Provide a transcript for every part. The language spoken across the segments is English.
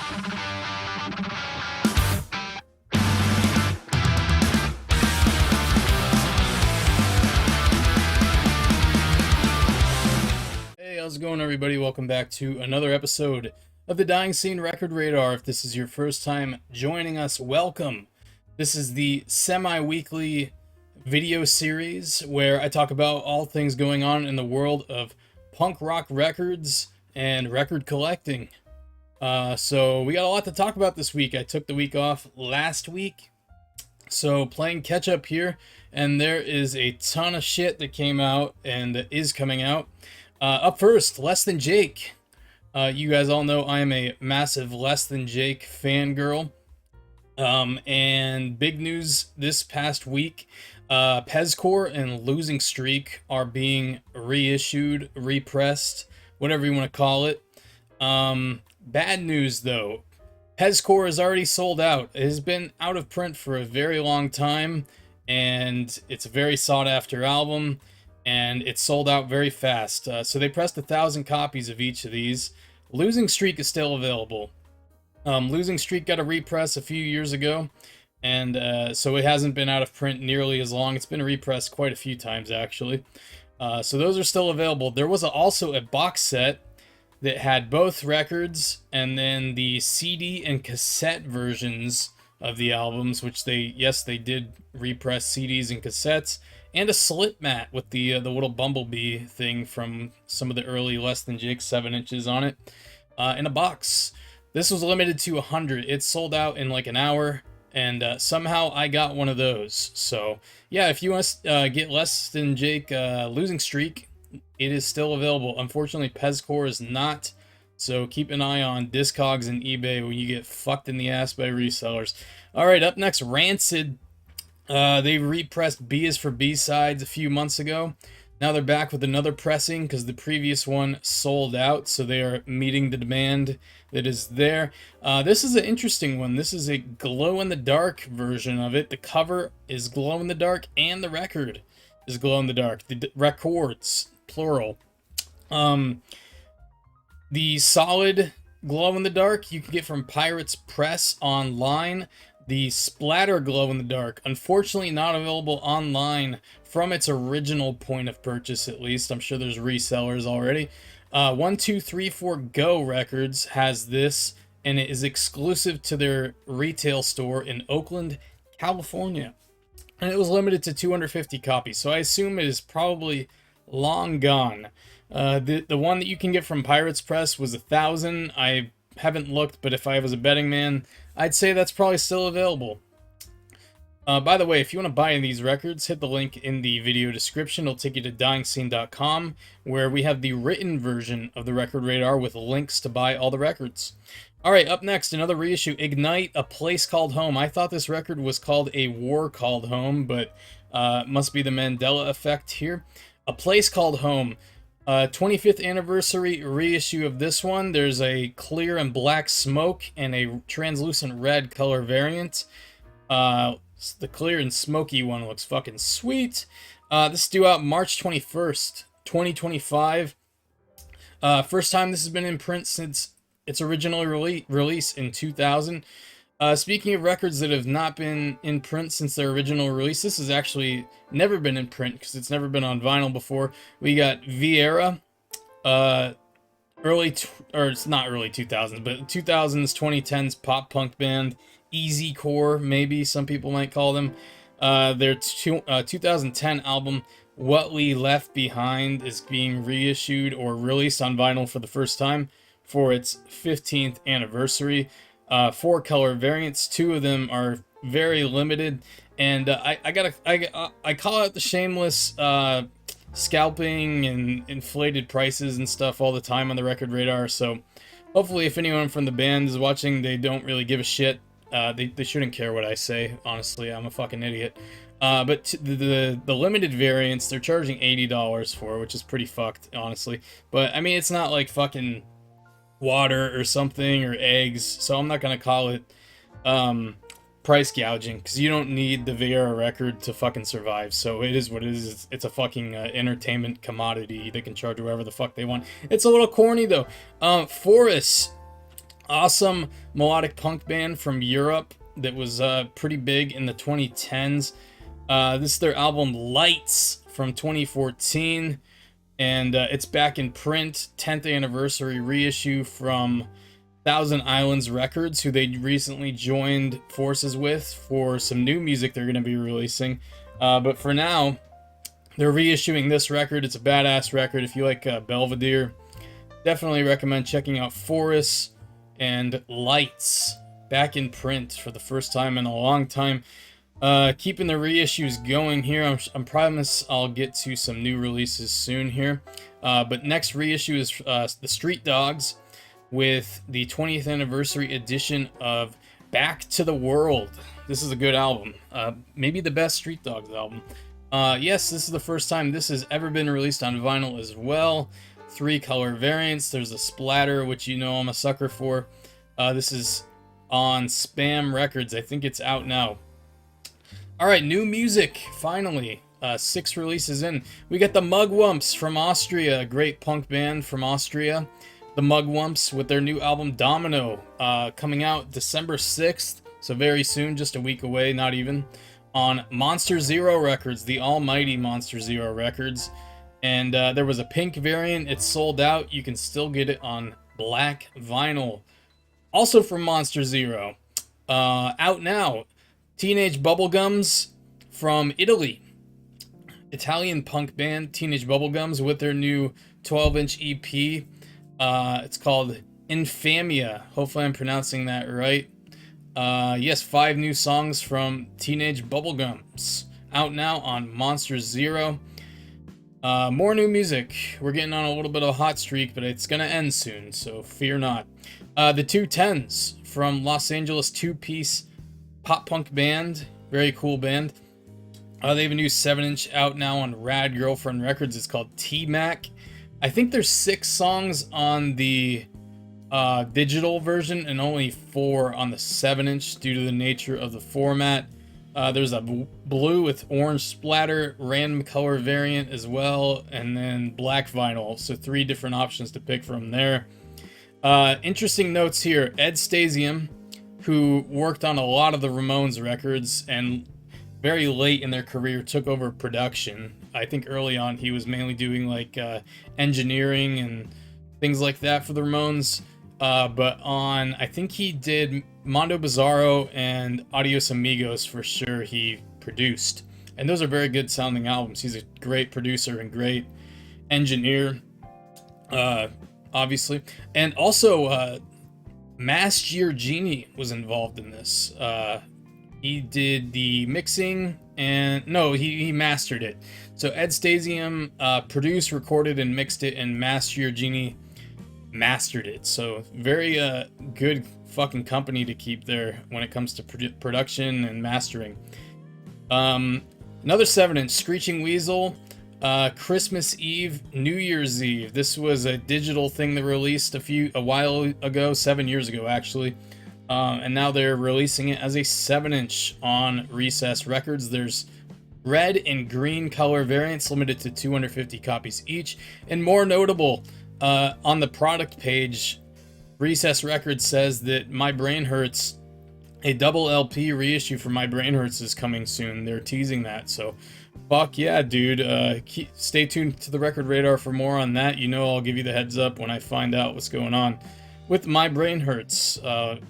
Hey, how's it going, everybody? Welcome back to another episode of the Dying Scene Record Radar. If this is your first time joining us, welcome. This is the semi-weekly video series where I talk about all things going on in the world of punk rock records and record collecting. So we got a lot to talk about this week. I took the week off last week, so playing catch up here, and there is a ton of shit that came out and is coming out. Up first, Less Than Jake. You guys all know I am a massive Less Than Jake fangirl. And big news this past week, Pezcore and Losing Streak are being reissued, repressed, whatever you want to call it. Bad news though, Pezcore is already sold out. It has been out of print for a very long time, and it's a very sought after album, and it's sold out very fast. So they pressed 1,000 copies of each of these. Losing Streak is still available. Losing Streak got a repress a few years ago, and so it hasn't been out of print nearly as long. It's been repressed quite a few times, actually. So those are still available. There was also a box set that had both records and then the CD and cassette versions of the albums, which they did repress CDs and cassettes, and a slip mat with the little bumblebee thing from some of the early Less Than Jake 7 inches on it, in a box. This was limited to 100. It sold out in like an hour, and somehow I got one of those. So yeah, if you want to get Less Than Jake Losing Streak, it is still available. Unfortunately, Pezcore is not, so keep an eye on Discogs and eBay when you get fucked in the ass by resellers. Alright, up next, Rancid. They repressed B is for B-Sides a few months ago. Now they're back with another pressing because the previous one sold out, so they are meeting the demand that is there. This is an interesting one. This is a glow-in-the-dark version of it. The cover is glow-in-the-dark and the record is glow-in-the-dark. The records, plural. The solid glow-in-the-dark you can get from Pirates Press online. The splatter glow-in-the-dark, unfortunately not available online from its original point of purchase, at least. I'm sure there's resellers already. 1234 Go Records has this, and it is exclusive to their retail store in Oakland, California. And it was limited to 250 copies, so I assume it is probably long gone. The one that you can get from Pirates Press was 1,000. I haven't looked, but if I was a betting man, I'd say that's probably still available. By the way, if you want to buy these records, hit the link in the video description. It'll take you to dyingscene.com, where we have the written version of the Record Radar with links to buy all the records. Alright, up next, another reissue, Ignite, A Place Called Home. I thought this record was called A War Called Home, but must be the Mandela effect here. A Place Called Home. 25th anniversary reissue of this one. There's a clear and black smoke and a translucent red color variant. The clear and smoky one looks fucking sweet. This is due out March 21st, 2025. First time this has been in print since its original release in 2000. Speaking of records that have not been in print since their original release, this has actually never been in print because it's never been on vinyl before. We got Vieira, it's not early 2000s, but 2000s, 2010s pop punk band, easy core, maybe some people might call them. Their 2010 album, What We Left Behind, is being reissued or released on vinyl for the first time for its 15th anniversary. 4 color variants. 2 of them are very limited, and I call out the shameless scalping and inflated prices and stuff all the time on the Record Radar. So hopefully, if anyone from the band is watching, they don't really give a shit. They shouldn't care what I say. Honestly, I'm a fucking idiot. But the limited variants, they're charging $80 for, which is pretty fucked, honestly. But I mean, it's not like fucking water or something or eggs, so I'm not gonna call it price gouging, because you don't need the Vieira record to fucking survive. So it is what it is. It's a fucking entertainment commodity. They can charge whoever the fuck they want. It's a little corny though. FORUS Awesome melodic punk band from Europe that was pretty big in the 2010s. This is their album Lights from 2014, and it's back in print. 10th anniversary reissue from Thousand Islands Records, who they recently joined forces with for some new music they're going to be releasing. But for now, they're reissuing this record. It's a badass record. If you like Belvedere, definitely recommend checking out FORUS and Lights, back in print for the first time in a long time. Keeping the reissues going here. I'm promise I'll get to some new releases soon here. But next reissue is the Street Dogs with the 20th anniversary edition of Back to the World. This is a good album. Maybe the best Street Dogs album. Yes, this is the first time this has ever been released on vinyl as well. 3 color variants. There's a splatter, which you know I'm a sucker for. This is on Spam Records. I think it's out now. Alright, new music, finally. 6 releases in. We got the Mugwumps from Austria, a great punk band from Austria. The Mugwumps with their new album Domino, coming out December 6th, so very soon, just a week away, not even, on Monster Zero Records, the almighty Monster Zero Records. And there was a pink variant. It's sold out. You can still get it on black vinyl. Also from Monster Zero. Out now. Teenage Bubblegums from Italy. Italian punk band Teenage Bubblegums with their new 12-inch EP. It's called Infamia. Hopefully I'm pronouncing that right. Yes, 5 new songs from Teenage Bubblegums. Out now on Monster Zero. More new music. We're getting on a little bit of a hot streak, but it's gonna end soon, so fear not. The 210s from Los Angeles, 2-piece pop punk band. Very cool band. They have a new 7-inch out now on Rad Girlfriend Records. It's called T-Mac. I think there's 6 songs on the digital version and only 4 on the 7-inch due to the nature of the format. There's a blue with orange splatter, random color variant as well, and then black vinyl. So 3 different options to pick from there. Interesting notes here. Ed Stasium, who worked on a lot of the Ramones records and very late in their career took over production. I think early on he was mainly doing like engineering and things like that for the Ramones. But I think he did Mondo Bizarro and Adios Amigos for sure he produced. And those are very good sounding albums. He's a great producer and great engineer, obviously. And also, Master Genie was involved in this. He did the mixing and no, he mastered it. So Ed Stasium produced, recorded, and mixed it, and Master Genie mastered it. So very good fucking company to keep there when it comes to production and mastering. Another 7-inch, Screeching Weasel, Christmas Eve, New Year's Eve. This was a digital thing they released a while ago, 7 years ago actually. And now they're releasing it as a 7-inch on Recess Records. There's red and green color variants limited to 250 copies each. And more notable, on the product page, Recess Records says that My Brain Hurts, a double LP reissue for My Brain Hurts is coming soon. They're teasing that, so fuck yeah, dude. Stay tuned to the Record Radar for more on that. You know I'll give you the heads up when I find out what's going on with My Brain Hurts.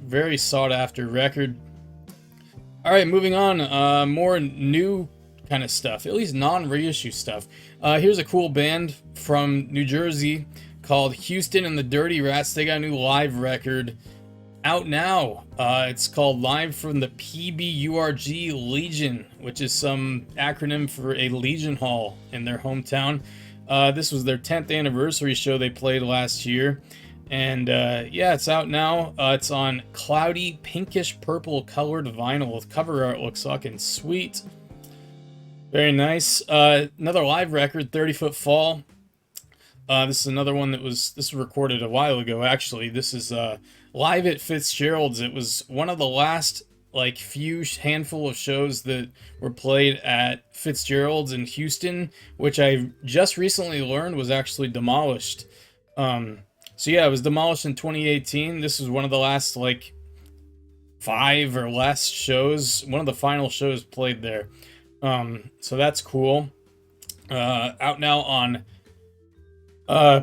Very sought after record. Alright, moving on. More new kind of stuff, at least non-reissue stuff. Here's a cool band from New Jersey called Houston and the Dirty Rats. They got a new live record out now. It's called Live from the PBURG Legion, which is some acronym for a Legion Hall in their hometown. This was their 10th anniversary show they played last year. And yeah, it's out now. It's on cloudy pinkish purple colored vinyl. The cover art looks fucking sweet. Very nice. Another live record, 30 Foot Fall. This is another one that was recorded a while ago, actually. This is live at Fitzgerald's. It was one of the last like few handful of shows that were played at Fitzgerald's in Houston, which I just recently learned was actually demolished. So So yeah, it was demolished in 2018. This was one of the last like 5 or less shows. One of the final shows played there. So that's cool. Out now on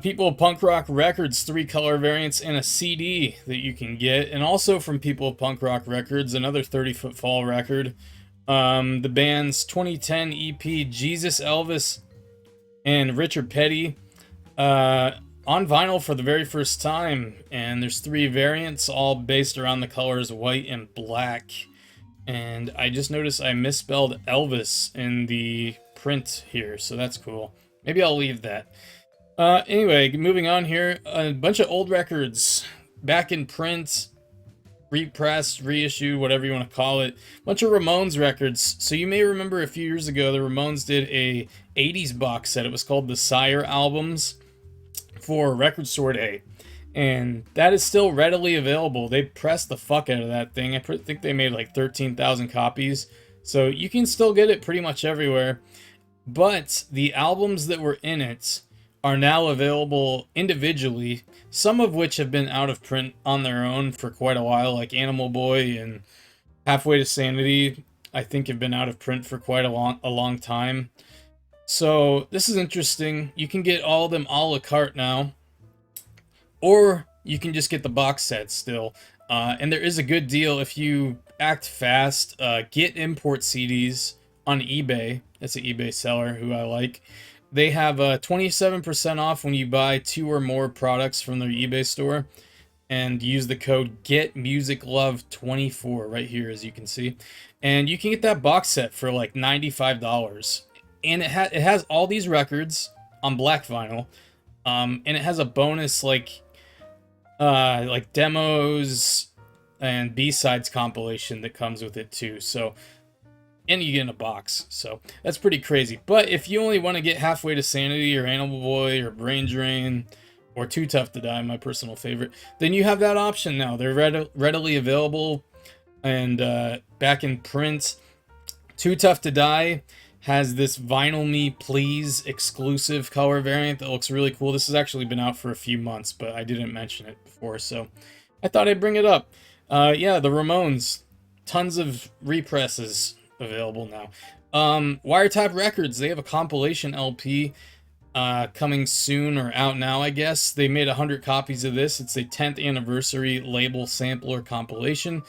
People Punk Rock Records, 3 color variants and a CD that you can get, and also from People Punk Rock Records, another 30-foot fall record. The band's 2010 EP, Jesus, Elvis, and Richard Petty, on vinyl for the very first time, and there's 3 variants, all based around the colors white and black. And I just noticed I misspelled Elvis in the print here, so that's cool. Maybe I'll leave that. Anyway, moving on here, a bunch of old records back in print, repressed, reissued, whatever you want to call it. Bunch of Ramones records. So you may remember a few years ago, the Ramones did a 80s box set. It was called the Sire Albums for Record Store Day. And that is still readily available. They pressed the fuck out of that thing. I think they made like 13,000 copies. So you can still get it pretty much everywhere. But the albums that were in it are now available individually, some of which have been out of print on their own for quite a while, like Animal Boy and Halfway to Sanity, I think have been out of print for quite a long time. So this is interesting. You can get all of them a la carte now, or you can just get the box set still. And there is a good deal if you act fast. Get import CDs on eBay. That's an eBay seller who I like. They have 27% off when you buy 2 or more products from their eBay store, and use the code GetMusicLove24 right here, as you can see. And you can get that box set for like $95. And it has all these records on black vinyl, and it has a bonus like demos and B-sides compilation that comes with it too. So, and you get in a box, so that's pretty crazy. But if you only want to get Halfway to Sanity or Animal Boy or Brain Drain or Too Tough to Die, my personal favorite, then you have that option now. They're readily available and back in print. Too Tough to Die has this Vinyl Me Please exclusive color variant that looks really cool. This has actually been out for a few months, but I didn't mention it before, so I thought I'd bring it up. Yeah, the Ramones, tons of represses available now. Wiretap Records, they have a compilation LP coming soon, or out now, I guess. They made 100 copies of this. It's a 10th anniversary label sampler compilation.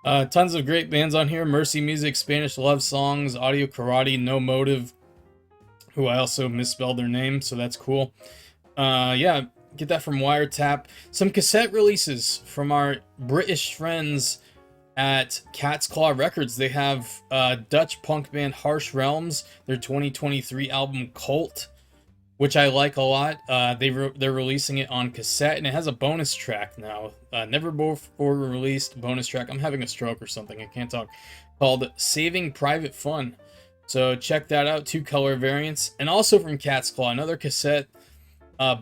Tons of great bands on here. Mercy Music, Spanish Love Songs, Audio Karate, No Motive, who I also misspelled their name, so that's cool. Yeah, get that from Wiretap. Some cassette releases from our British friends at Cat's Claw Records. They have Dutch punk band Harsh Realms, their 2023 album Cult, which I like a lot. They're releasing it on cassette, and it has a bonus track now. Never before released bonus track. I'm having a stroke or something, I can't talk. Called Saving Private Fun. So check that out, 2 color variants. And also from Cat's Claw, another cassette,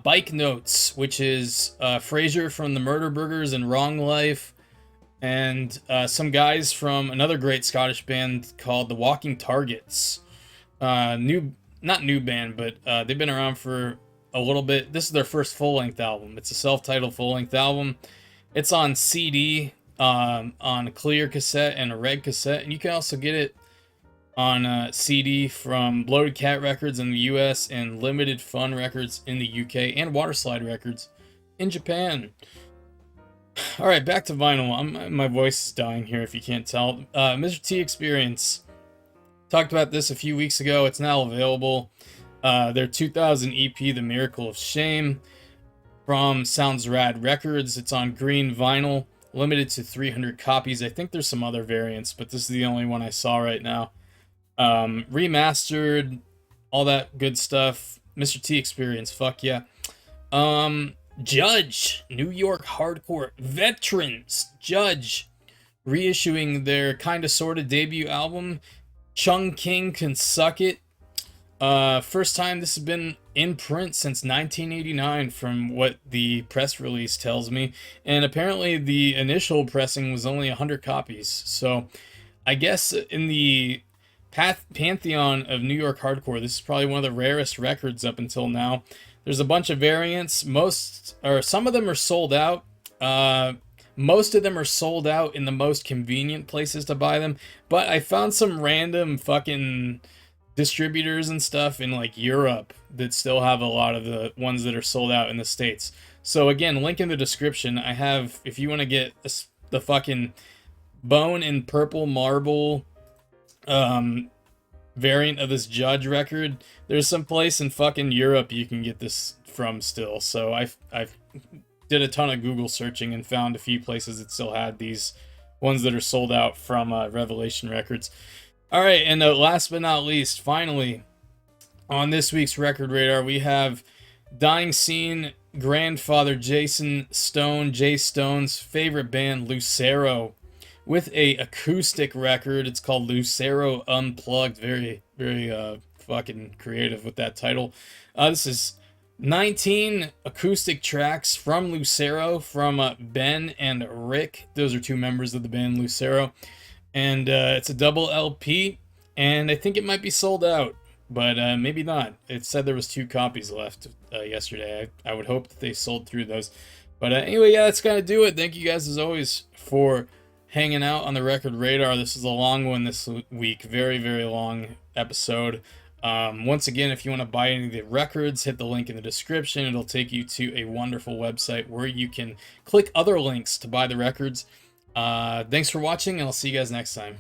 Bike Notes, which is Fraser from the Murder Burgers and Wrong Life, and some guys from another great Scottish band called the Walking Targets. Not new band, but they've been around for a little bit. This is their first full-length album. It's a self-titled full-length album. It's on CD, on a clear cassette and a red cassette, and you can also get it on CD from Bloated Cat Records in the US and Limited Fun Records in the UK, and Waterslide Records in Japan. All right, back to vinyl. My voice is dying here if you can't tell. Mr. T Experience. Talked about this a few weeks ago. It's now available. Their 2000 EP, The Miracle of Shame, from Sounds Rad Records. It's on green vinyl, limited to 300 copies. I think there's some other variants, but this is the only one I saw right now. Remastered, all that good stuff. Mr. T Experience, fuck yeah. Judge, New York hardcore veterans. Judge, reissuing their Kinda Sorta debut album, Chung King Can Suck It. First time this has been in print since 1989, from what the press release tells me. And apparently the initial pressing was only 100 copies. So I guess in the pantheon of New York hardcore, this is probably one of the rarest records up until now. There's a bunch of variants. Some of them are sold out. Most of them are sold out in the most convenient places to buy them. But I found some random fucking distributors and stuff in like Europe that still have a lot of the ones that are sold out in the States. So again, link in the description. I have, if you want to get the fucking bone and purple marble variant of this Judge record, there's some place in fucking Europe you can get this from still. So I've did a ton of Google searching and found a few places that still had these ones that are sold out from Revelation Records. All right, and last but not least, finally, on this week's Record Radar, we have Dying Scene grandfather Jason Stone, Jay Stone's favorite band, Lucero, with a acoustic record. It's called Lucero Unplugged. Very, very fucking creative with that title. This is 19 acoustic tracks from Lucero, from Ben and Rick. Those are two members of the band Lucero. And it's a double LP, and I think it might be sold out, but maybe not. It said there was 2 copies left yesterday. I would hope that they sold through those. But anyway, yeah, that's going to do it. Thank you guys, as always, for hanging out on the Record Radar. This is a long one this week. Very, very long episode. Once again, if you want to buy any of the records, hit the link in the description. It'll take you to a wonderful website where you can click other links to buy the records. Thanks for watching, and I'll see you guys next time.